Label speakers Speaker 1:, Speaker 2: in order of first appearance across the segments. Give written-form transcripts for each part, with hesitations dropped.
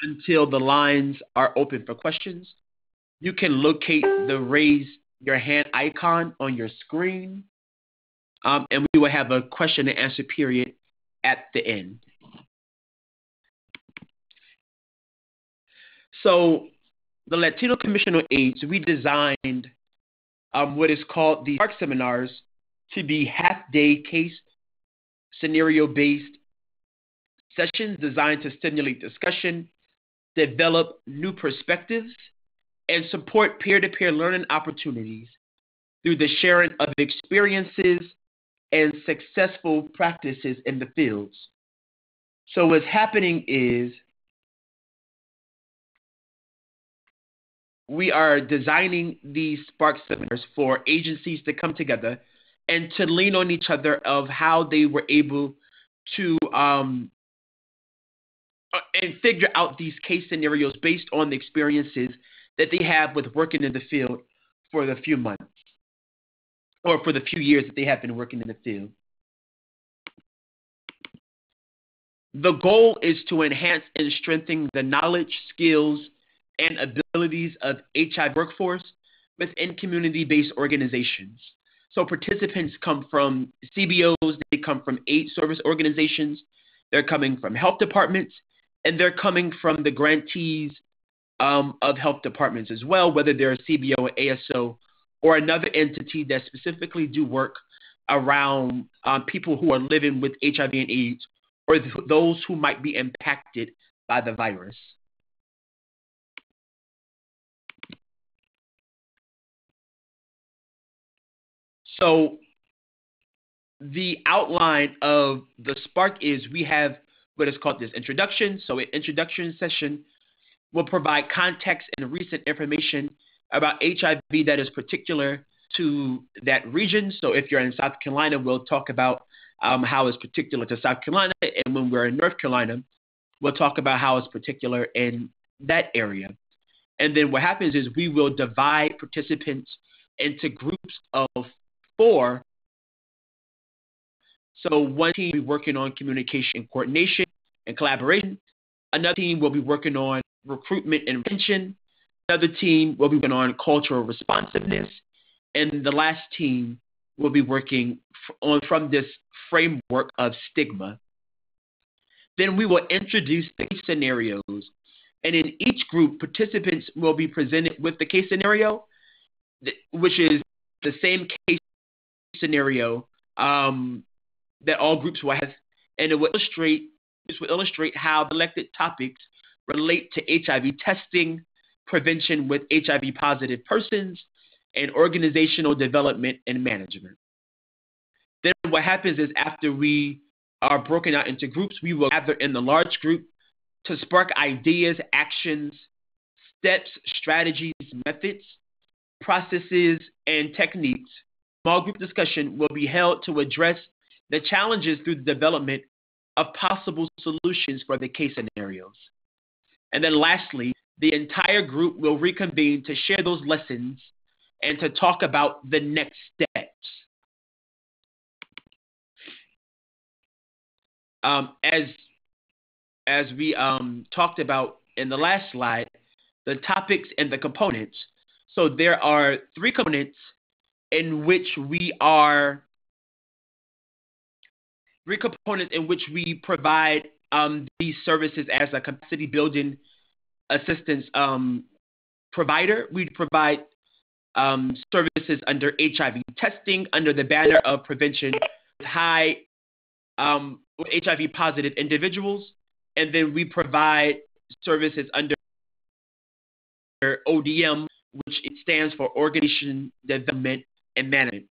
Speaker 1: until the lines are open for questions. You can locate the raise your hand icon on your screen, and we will have a question and answer period at the end. So the Latino Commission on AIDS, we designed what is called the SPARK seminars to be half-day case scenario-based sessions designed to stimulate discussion, develop new perspectives, and support peer-to-peer learning opportunities through the sharing of experiences and successful practices in the fields. So what's happening is we are designing these SPARK seminars for agencies to come together and to lean on each other of how they were able to and figure out these case scenarios based on the experiences that they have with working in the field for the few months or for the few years that they have been working in the field. The goal is to enhance and strengthen the knowledge, skills, and abilities of HIV workforce within community-based organizations. So participants come from CBOs, they come from AIDS service organizations, they're coming from health departments, and they're coming from the grantees of health departments as well, whether they're a CBO or ASO or another entity that specifically do work around people who are living with HIV and AIDS or those who might be impacted by the virus. So the outline of the SPARK is we have what is called this introduction. So an introduction session will provide context and recent information about HIV that is particular to that region. So if you're in South Carolina, we'll talk about how it's particular to South Carolina. And when we're in North Carolina, we'll talk about how it's particular in that area. And then what happens is we will divide participants into groups of 4. So one team will be working on communication, coordination, and collaboration. Another team will be working on recruitment and retention. Another team will be working on cultural responsiveness. And the last team will be working from this framework of stigma. Then we will introduce the case scenarios. And in each group, participants will be presented with the case scenario, which is the same case scenario that all groups will have, and it will illustrate how selected topics relate to HIV testing, prevention with HIV-positive persons, and organizational development and management. Then what happens is after we are broken out into groups, we will gather in the large group to spark ideas, actions, steps, strategies, methods, processes, and techniques. Small group discussion will be held to address the challenges through the development of possible solutions for the case scenarios. And then lastly, the entire group will reconvene to share those lessons and to talk about the next steps. As we talked about in the last slide, the topics and the components. So there are 3 components in which we provide these services as a capacity building assistance provider. We provide services under HIV testing, under the banner of prevention with HIV positive individuals, and then we provide services under ODM, which it stands for Organization Development and Management.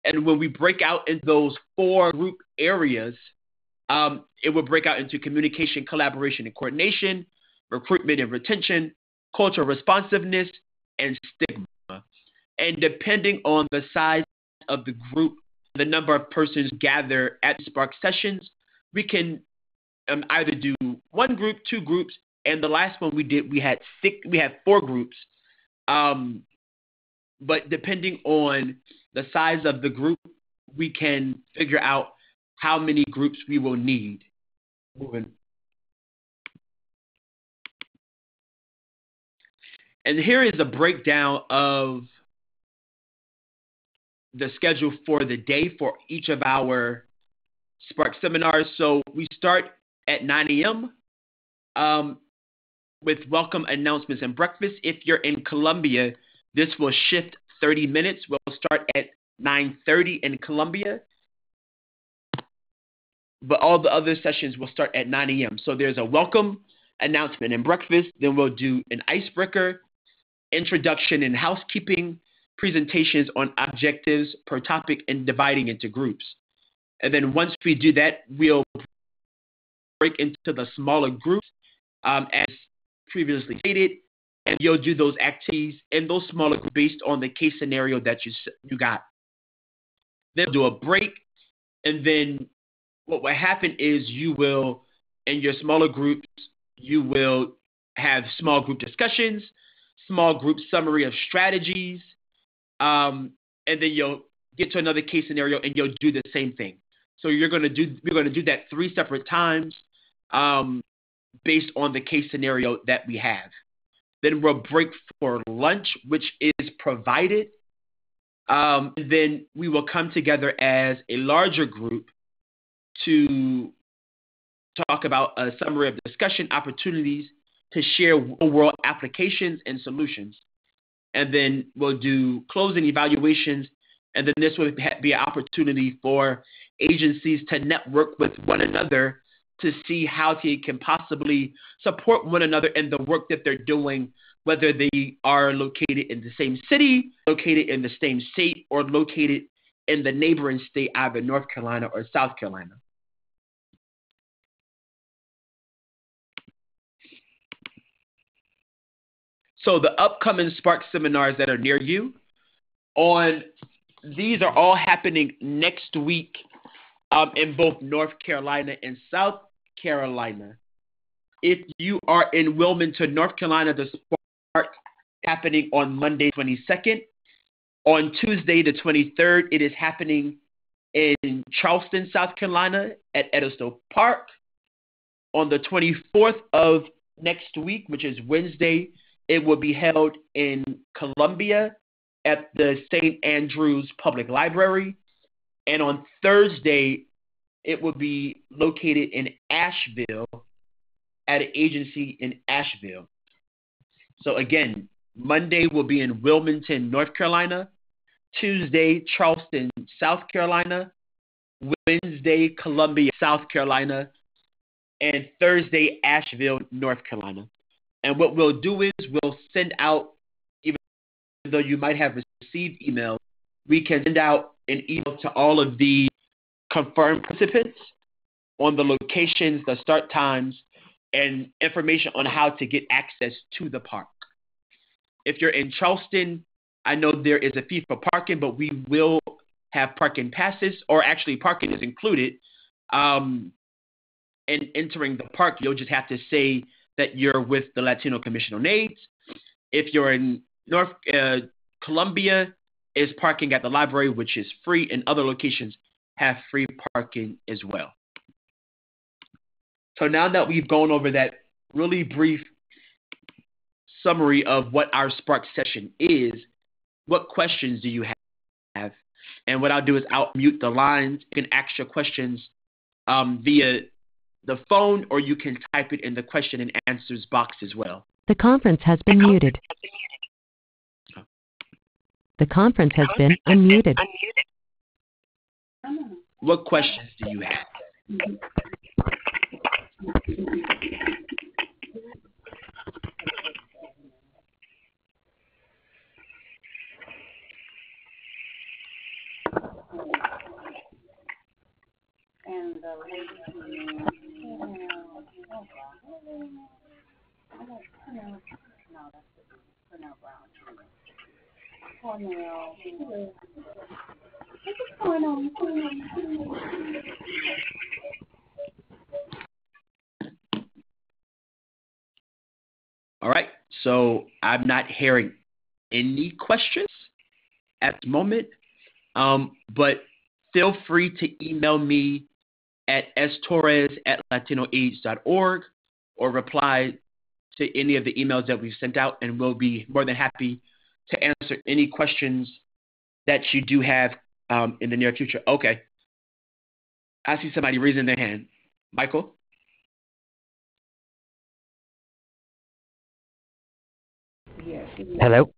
Speaker 1: And when we break out in those 4 group areas, it will break out into communication, collaboration, and coordination, recruitment and retention, cultural responsiveness, and stigma. And depending on the size of the group, the number of persons gathered at SPARK sessions, we can either do 1 group, 2 groups, and the last one we had 4 groups. But depending on the size of the group, we can figure out how many groups we will need. Moving. And here is a breakdown of the schedule for the day for each of our Spark seminars. So we start at 9 a.m. With welcome announcements and breakfast. If you're in Columbia, this will shift 30 minutes. We'll start at 9:30 in Columbia, but all the other sessions will start at 9 a.m. So there's a welcome announcement and breakfast. Then we'll do an icebreaker, introduction and housekeeping, presentations on objectives per topic, and dividing into groups. And then once we do that, we'll break into the smaller groups as previously stated, and you'll do those activities in those smaller groups based on the case scenario that you got. Then we'll do a break, and then what will happen is you will, in your smaller groups, you will have small group discussions, small group summary of strategies, and then you'll get to another case scenario and you'll do the same thing. So we're going to do that 3 separate times based on the case scenario that we have. Then we'll break for lunch, which is provided. Then we will come together as a larger group to talk about a summary of discussion opportunities to share real-world applications and solutions. And then we'll do closing evaluations, and then this will be an opportunity for agencies to network with one another to see how they can possibly support one another in the work that they're doing, whether they are located in the same city, located in the same state, or located in the neighboring state, either North Carolina or South Carolina. So the upcoming Spark seminars that are near you, these are all happening next week in both North Carolina and South Carolina. If you are in Wilmington, North Carolina, the Spark happening on Monday, 22nd. On Tuesday, the 23rd, it is happening in Charleston, South Carolina at Edisto Park. On the 24th of next week, which is Wednesday, it will be held in Columbia at the St. Andrews Public Library. And on Thursday, it will be located in Asheville at an agency in Asheville. So again, Monday will be in Wilmington, North Carolina. Tuesday, Charleston, South Carolina. Wednesday, Columbia, South Carolina. And Thursday, Asheville, North Carolina. And what we'll do is we'll send out, even though you might have received emails, we can send out an email to all of the confirmed participants on the locations, the start times, and information on how to get access to the park. If you're in Charleston, I know there is a fee for parking, but we will have parking passes, or actually parking is included. In entering the park, you'll just have to say that you're with the Latino Commission on AIDS. If you're in North Columbia, is parking at the library, which is free, and other locations have free parking as well. So now that we've gone over that really brief summary of what our Spark session is, what questions do you have? And what I'll do is I'll mute the lines. You can ask your questions via the phone, or you can type it in the question and answers box as well.
Speaker 2: The conference has been muted. The conference has been unmuted.
Speaker 1: What questions do you have? All right, so I'm not hearing any questions at the moment, but feel free to email me at storres@latinoaids.org or reply to any of the emails that we've sent out, and we'll be more than happy to answer any questions that you do have in the near future. Okay. I see somebody raising their hand. Michael?
Speaker 3: Hello.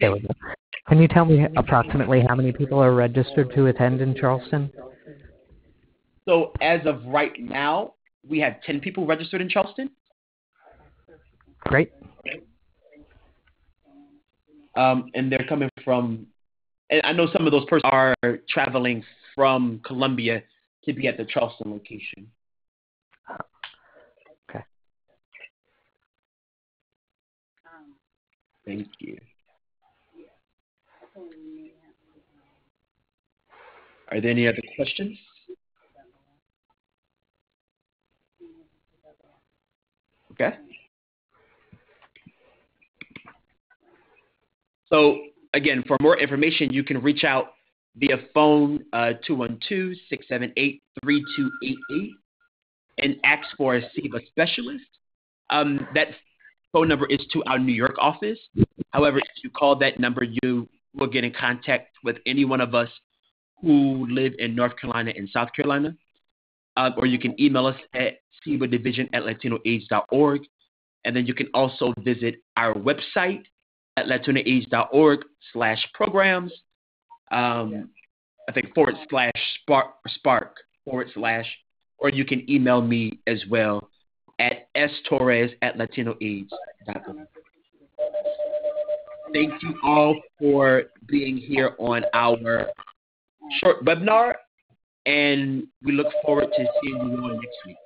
Speaker 3: There we go. Can you tell me approximately how many people are registered to attend in Charleston?
Speaker 1: So as of right now, we have 10 people registered in Charleston.
Speaker 3: Great.
Speaker 1: And they're coming from, and I know some of those persons are traveling from Columbia to be at the Charleston location.
Speaker 3: Okay.
Speaker 1: Thank you. Are there any other questions? Okay. So again, for more information, you can reach out via phone 212-678-3288 and ask for a SEBA specialist. That phone number is to our New York office. However, if you call that number, you will get in contact with any one of us who live in North Carolina and South Carolina. Or you can email us at sebadivision@latinoaids.org. And then you can also visit our website at latinoaids.org/programs. I think /spark/ or you can email me as well at storres@latinoaids.org. Thank you all for being here on our short webinar, and we look forward to seeing you all next week.